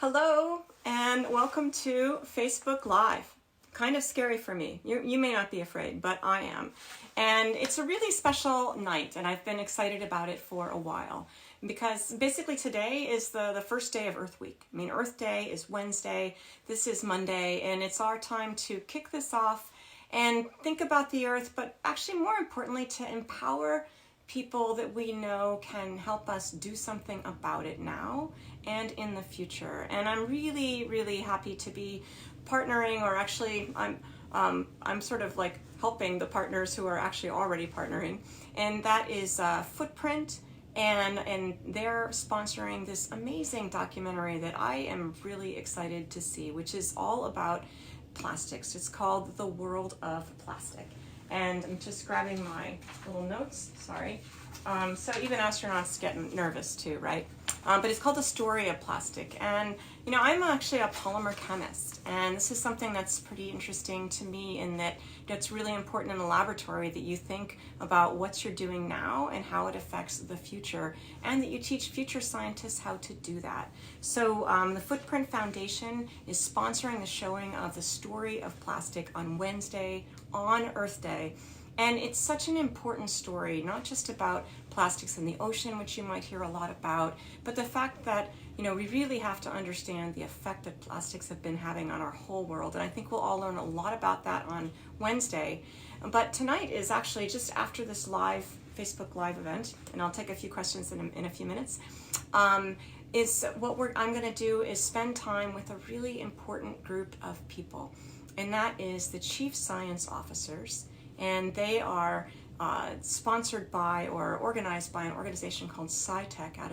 Hello and welcome to Facebook Live. Kind of scary for me. You may not be afraid, but I am. And it's a really special night and I've been excited about it for a while because basically today is the first day of Earth Week. I mean, Earth Day is Wednesday, this is Monday, and it's our time to kick this off and think about the Earth, but actually more importantly to empower people that we know can help us do something about it now and in the future. And I'm really happy to be partnering, or actually I'm sort of like helping the partners who are actually already partnering, and that is Footprint, and they're sponsoring this amazing documentary that I am really excited to see, which is all about plastics. It's called The World of Plastic. And I'm just grabbing my little notes, sorry. So even astronauts get nervous too, right? But it's called The Story of Plastic. And, you know, I'm actually a polymer chemist. And this is something that's pretty interesting to me in that it's really important in the laboratory that you think about what you're doing now and how it affects the future, and that you teach future scientists how to do that. So the Footprint Foundation is sponsoring the showing of The Story of Plastic on Wednesday, on Earth Day. And it's such an important story, not just about plastics in the ocean, which you might hear a lot about, but the fact that, you know, we really have to understand the effect that plastics have been having on our whole world. And I think we'll all learn a lot about that on Wednesday. But tonight is actually just after this live Facebook Live event, and I'll take a few questions in a few minutes. I'm going to do is spend time with a really important group of people, and that is the Chief Science Officers. And they are sponsored by or organized by an organization called SciTech out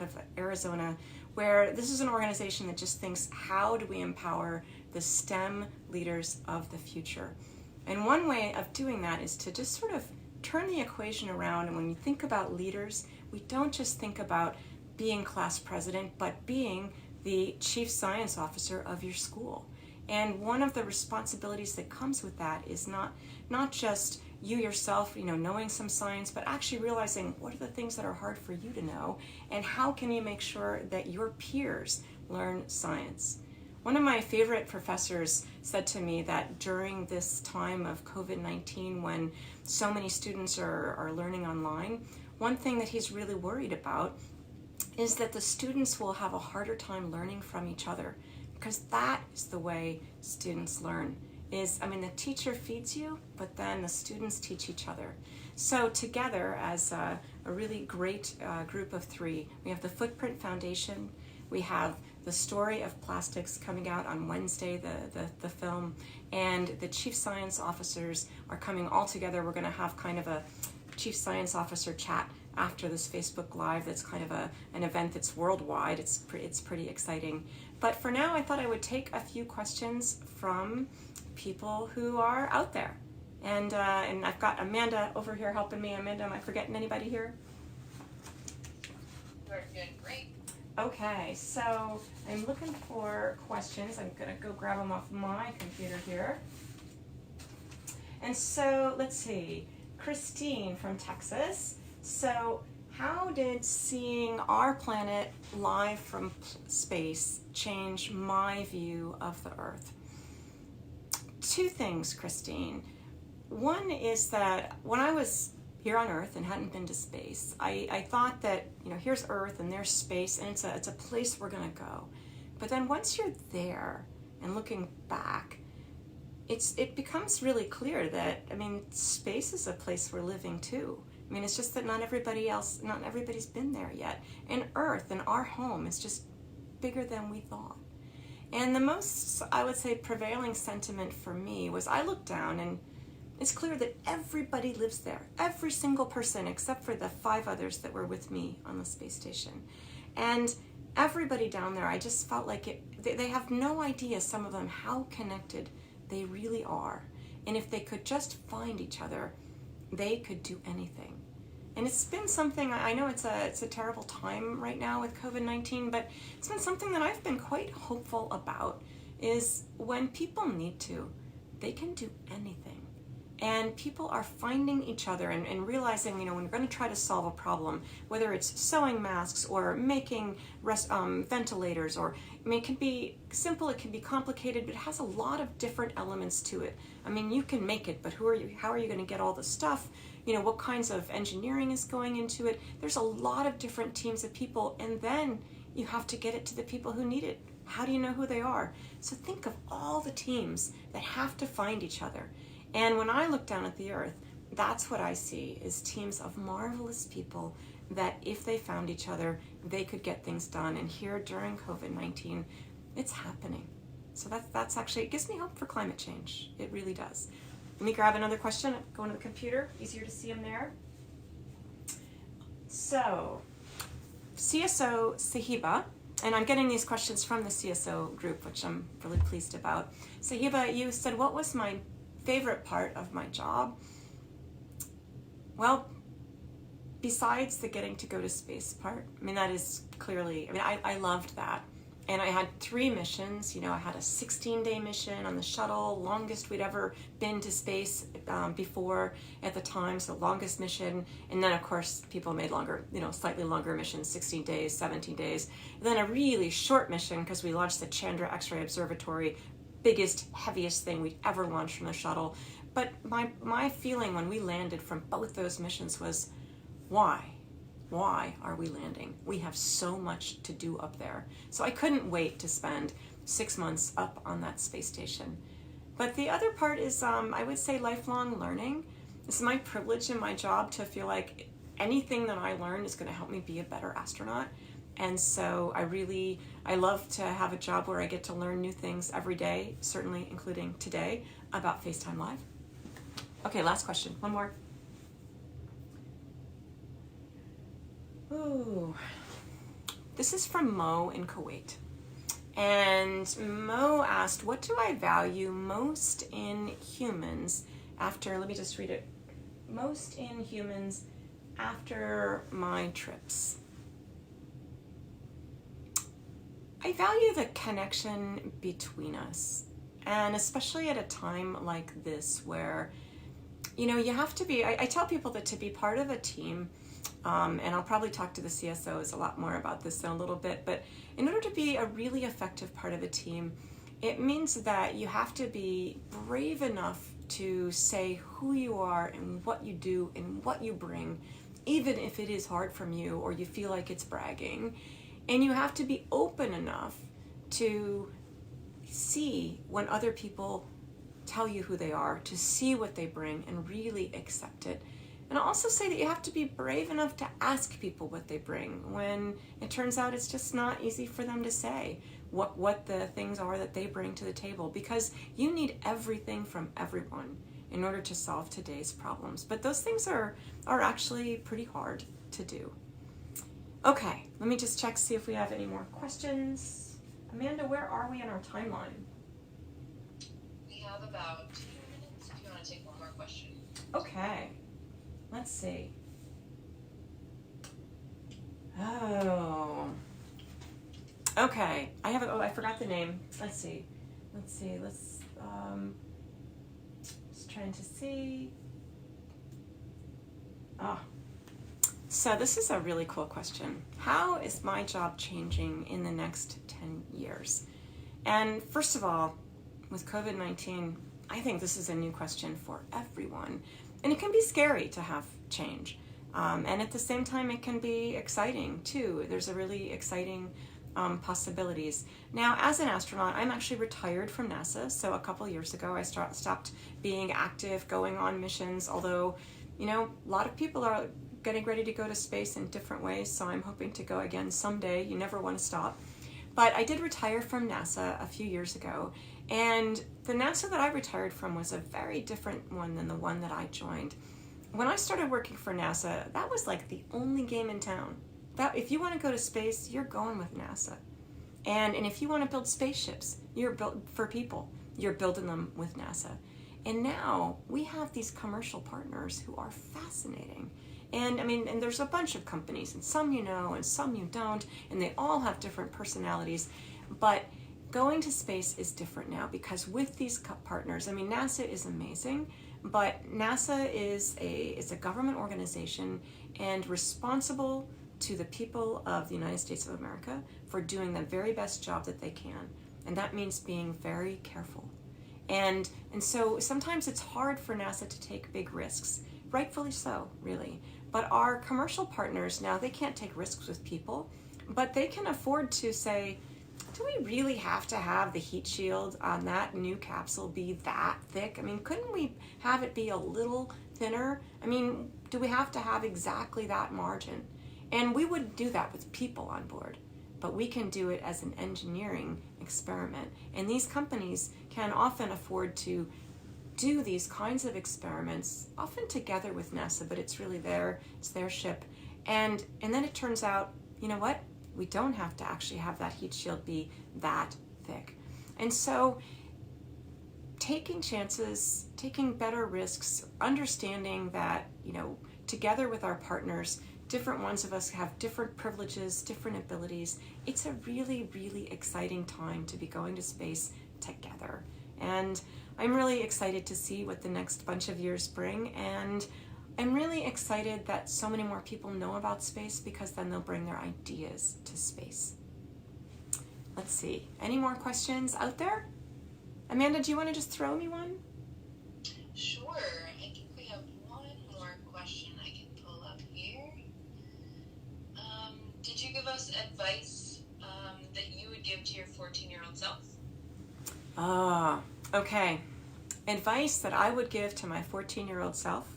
of Arizona, where this is an organization that just thinks, how do we empower the STEM leaders of the future? And one way of doing that is to just sort of turn the equation around. And when you think about leaders, we don't just think about being class president, but being the chief science officer of your school. And one of the responsibilities that comes with that is not just you yourself, you know, knowing some science, but actually realizing what are the things that are hard for you to know, and how can you make sure that your peers learn science. One of my favorite professors said to me that during this time of COVID-19, when so many students are learning online, one thing that he's really worried about is that the students will have a harder time learning from each other, because that is the way students learn. The teacher feeds you, but then the students teach each other. So together, as a really great group of three, we have the Footprint Foundation, we have The Story of Plastics coming out on Wednesday, the film, and the Chief Science Officers are coming all together. We're going to have kind of a Chief Science Officer chat after this Facebook Live. That's kind of an event that's worldwide. It's pretty exciting. But for now, I thought I would take a few questions from people who are out there. And I've got Amanda over here helping me. Amanda, am I forgetting anybody here? We're doing great. Okay, so I'm looking for questions. I'm going to go grab them off my computer here. And so, let's see. Christine from Texas. So, how did seeing our planet live from space change my view of the Earth? Two things, Christine. One is that when I was here on Earth and hadn't been to space, I thought that, you know, here's Earth and there's space, and it's a place we're going to go. But then once you're there and looking back, it becomes really clear that, space is a place we're living too. It's just that not everybody's been there yet. And Earth and our home is just bigger than we thought. And the most, I would say, prevailing sentiment for me was I looked down and it's clear that everybody lives there. Every single person except for the 5 others that were with me on the space station. And everybody down there, I just felt like they have no idea, some of them, how connected they really are. And if they could just find each other, they could do anything. And it's been something, I know it's a terrible time right now with COVID-19, but it's been something that I've been quite hopeful about, is when people need to, they can do anything. And people are finding each other and realizing, when we're going to try to solve a problem, whether it's sewing masks or making ventilators, or, it can be simple, it can be complicated, but it has a lot of different elements to it. You can make it, but how are you going to get all the stuff? What kinds of engineering is going into it? There's a lot of different teams of people, and then you have to get it to the people who need it. How do you know who they are? So think of all the teams that have to find each other. And when I look down at the earth, that's what I see, is teams of marvelous people that if they found each other, they could get things done. And here during COVID-19, it's happening. So that's actually, it gives me hope for climate change. It really does. Let me grab another question, go into the computer, easier to see them there. So, CSO Sahiba, and I'm getting these questions from the CSO group, which I'm really pleased about. Sahiba, you said, what was my favorite part of my job? Well, besides the getting to go to space part, that is clearly, I loved that. And I had 3 missions. I had a 16-day mission on the shuttle, longest we'd ever been to space before at the time, so longest mission. And then, of course, people made longer, slightly longer missions, 16 days, 17 days. And then a really short mission, because we launched the Chandra X-ray Observatory, biggest, heaviest thing we'd ever launched from the shuttle. But my feeling when we landed from both those missions was, why? Why are we landing? We have so much to do up there. So I couldn't wait to spend 6 months up on that space station. But the other part is, I would say, lifelong learning. It's my privilege in my job to feel like anything that I learn is going to help me be a better astronaut. And so I love to have a job where I get to learn new things every day, certainly including today, about FaceTime Live. Okay, last question. One more. Ooh. This is from Mo in Kuwait. And Mo asked, what do I value most in humans after, let me just read it, most in humans after my trips? I value the connection between us, and especially at a time like this where, you have to be, I tell people that to be part of a team, and I'll probably talk to the CSOs a lot more about this in a little bit, but in order to be a really effective part of a team, it means that you have to be brave enough to say who you are and what you do and what you bring, even if it is hard from you or you feel like it's bragging. And you have to be open enough to see when other people tell you who they are, to see what they bring and really accept it. And I'll also say that you have to be brave enough to ask people what they bring when it turns out it's just not easy for them to say what the things are that they bring to the table, because you need everything from everyone in order to solve today's problems. But those things are actually pretty hard to do. Okay, let me just check, see if we have any more questions. Amanda, where are we in our timeline? We have about 2 minutes if you want to take one more question. Okay, let's see. Oh. Okay, I forgot the name. Let's see, just trying to see. So this is a really cool question. How is my job changing in the next 10 years? And first of all, with COVID-19, I think this is a new question for everyone. And it can be scary to have change. And at the same time, it can be exciting too. There's a really exciting possibilities. Now, as an astronaut, I'm actually retired from NASA. So a couple years ago, I stopped being active, going on missions, although, a lot of people are getting ready to go to space in different ways, so I'm hoping to go again someday. You never want to stop. But I did retire from NASA a few years ago, and the NASA that I retired from was a very different one than the one that I joined. When I started working for NASA, that was like the only game in town. That if you want to go to space, you're going with NASA. And if you want to build spaceships, you're built for people. You're building them with NASA. And now we have these commercial partners who are fascinating. And and there's a bunch of companies, and some you know, and some you don't, and they all have different personalities. But going to space is different now because with these partners, NASA is amazing, But NASA is a government organization and responsible to the people of the United States of America for doing the very best job that they can. And that means being very careful. And so sometimes it's hard for NASA to take big risks, rightfully so, really. But our commercial partners now, they can't take risks with people, but they can afford to say, do we really have to have the heat shield on that new capsule be that thick? I mean, couldn't we have it be a little thinner? I mean, do we have to have exactly that margin? And we wouldn't do that with people on board, but we can do it as an engineering experiment. And these companies can often afford to do these kinds of experiments, often together with NASA, but it's really it's their ship. And then it turns out, you know what? We don't have to actually have that heat shield be that thick. And so taking chances, taking better risks, understanding that, together with our partners, different ones of us have different privileges, different abilities. It's a really, really exciting time to be going to space together. And I'm really excited to see what the next bunch of years bring. And I'm really excited that so many more people know about space, because then they'll bring their ideas to space. Let's see. Any more questions out there? Amanda, do you want to just throw me one? Sure. I think we have one more question I can pull up here. Did you give us advice that you would give to your 14-year-old self? Okay. Advice that I would give to my 14-year-old self,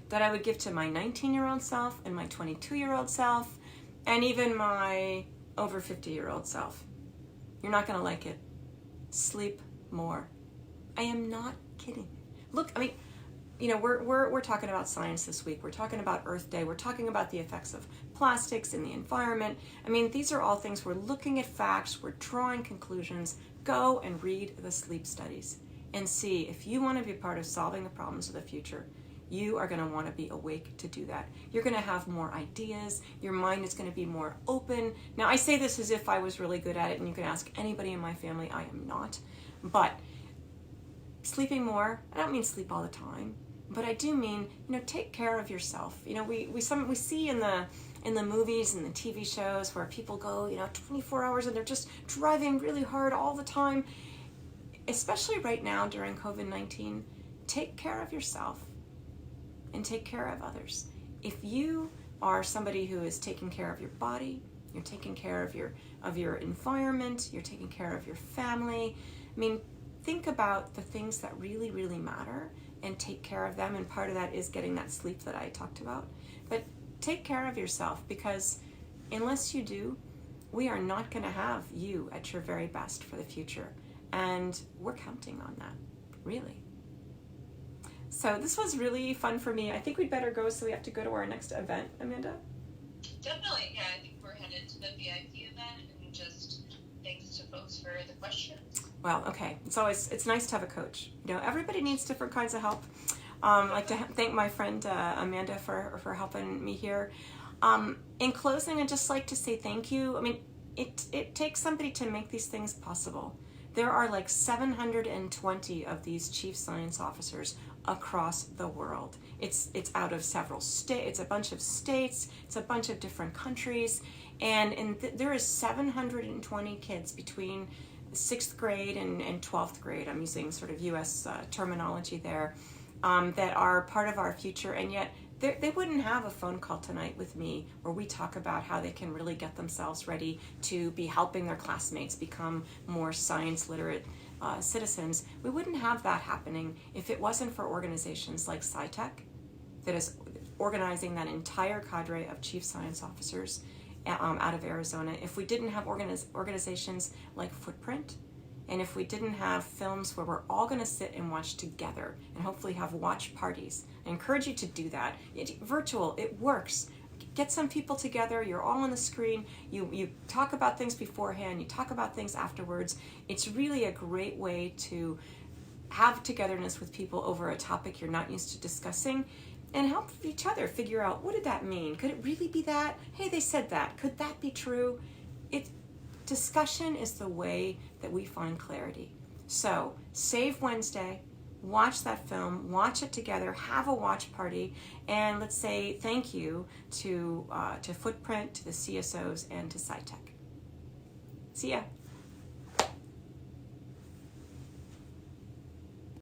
that I would give to my 19-year-old self and my 22-year-old self, and even my over 50-year-old self. You're not going to like it. Sleep more. I am not kidding. Look, I mean, we're talking about science this week. We're talking about Earth Day. We're talking about the effects of plastics in the environment. I mean, these are all things. We're looking at facts. We're drawing conclusions. Go and read the sleep studies and see if you want to be part of solving the problems of the future. You are going to want to be awake to do that. You're going to have more ideas. Your mind is going to be more open. Now, I say this as if I was really good at it, and you can ask anybody in my family. I am not. But sleeping more, I don't mean sleep all the time, but I do mean, take care of yourself. We see in the movies and the TV shows where people go, 24 hours and they're just driving really hard all the time. Especially right now during COVID-19, take care of yourself and take care of others. If you are somebody who is taking care of your body, you're taking care of your environment, you're taking care of your family. I mean, think about the things that really, really matter and take care of them. And part of that is getting that sleep that I talked about. But take care of yourself, because unless you do, we are not going to have you at your very best for the future. And we're counting on that, really. So this was really fun for me. I think we'd better go, so we have to go to our next event, Amanda. Definitely, yeah. I think we're headed to the VIP event, and just thanks to folks for the questions. Well, okay. It's nice to have a coach. Everybody needs different kinds of help. I'd like to thank my friend Amanda for helping me here. In closing, I'd just like to say thank you. I mean, it takes somebody to make these things possible. There are like 720 of these chief science officers across the world. It's out of several states. It's a bunch of states. It's a bunch of different countries, and there is 720 kids between 6th grade and 12th grade. I'm using sort of U.S. Terminology there, that are part of our future, and yet they wouldn't have a phone call tonight with me where we talk about how they can really get themselves ready to be helping their classmates become more science literate citizens. We wouldn't have that happening if it wasn't for organizations like SciTech, that is organizing that entire cadre of chief science officers out of Arizona. If we didn't have organizations like Footprint, and if we didn't have films where we're all going to sit and watch together and hopefully have watch parties, I encourage you to do that. Virtual, it works. Get some people together, you're all on the screen, you talk about things beforehand, you talk about things afterwards. It's really a great way to have togetherness with people over a topic you're not used to discussing, and help each other figure out, what did that mean? Could it really be that? Hey, they said that. Could that be true? Discussion is the way that we find clarity. So save Wednesday, watch that film, watch it together, have a watch party, and let's say thank you to Footprint, to the CSOs, and to SciTech. See ya.